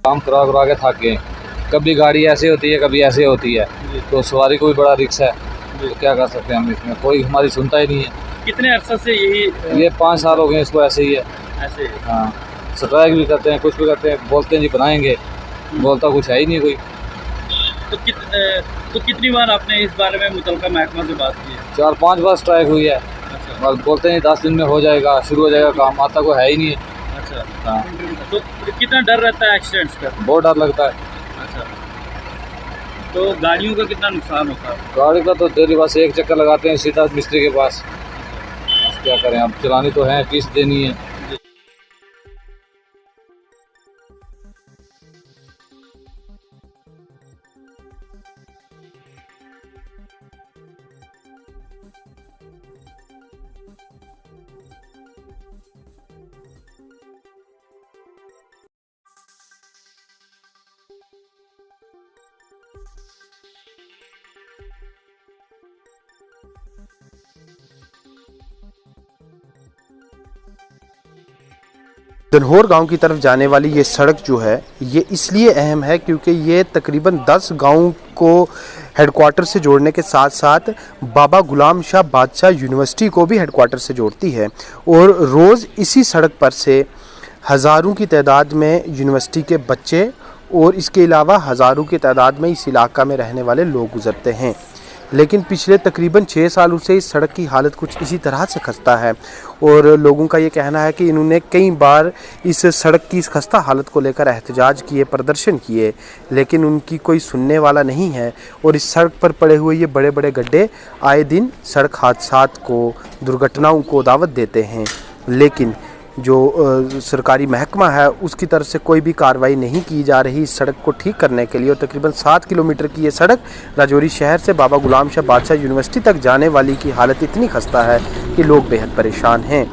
काम करा करा के थक गए। कभी गाड़ी ऐसे होती है, कभी ऐसे होती है, तो सवारी को भी बड़ा रिस्क है। तो क्या कर सकते हैं हम इसमें, कोई हमारी सुनता ही नहीं है। कितने अरसा से यही ये 5 साल हो गए इसको ऐसे ही है। ऐसे ही? हाँ, स्ट्राइक भी करते हैं, कुछ भी करते हैं, बोलते हैं जी बनाएंगे, बोलता कुछ है ही नहीं कोई। तो कितनी बार आपने इस बारे में मुतलका महकमा से बात की है? 4-5 बार स्ट्राइक हुई है। अच्छा। बस बोलते हैं 10 दिन में हो जाएगा, शुरू हो जाएगा काम, आता कोई है ही नहीं है। अच्छा। हाँ, तो कितना डर रहता है एक्सीडेंट्स का? बहुत डर लगता है। अच्छा। तो गाड़ियों का कितना नुकसान होता है? गाड़ी का तो डेली बस एक चक्कर लगाते हैं सीधा मिस्त्री के पास। बस क्या करें, अब चलानी तो है, किस्त देनी है। दनहोर गांव की तरफ जाने वाली ये सड़क जो है ये इसलिए अहम है क्योंकि ये तकरीबन 10 गांव को हेडक्वार्टर से जोड़ने के साथ साथ बाबा गुलाम शाह बादशाह यूनिवर्सिटी को भी हेडक्वार्टर से जोड़ती है। और रोज़ इसी सड़क पर से हज़ारों की तादाद में यूनिवर्सिटी के बच्चे और इसके अलावा हज़ारों की तादाद में इस इलाका में रहने वाले लोग गुजरते हैं। लेकिन पिछले तकरीबन 6 सालों से इस सड़क की हालत कुछ इसी तरह से खस्ता है और लोगों का ये कहना है कि इन्होंने कई बार इस सड़क की इस खस्ता हालत को लेकर एहतजाज किए, प्रदर्शन किए, लेकिन उनकी कोई सुनने वाला नहीं है। और इस सड़क पर पड़े हुए ये बड़े बड़े गड्ढे आए दिन सड़क हादसात को, दुर्घटनाओं को दावत देते हैं, लेकिन जो सरकारी महकमा है उसकी तरफ से कोई भी कार्रवाई नहीं की जा रही इस सड़क को ठीक करने के लिए। और तकरीबन 7 किलोमीटर की ये सड़क राजौरी शहर से बाबा गुलाम शाह बादशाह यूनिवर्सिटी तक जाने वाली की हालत इतनी खस्ता है कि लोग बेहद परेशान हैं।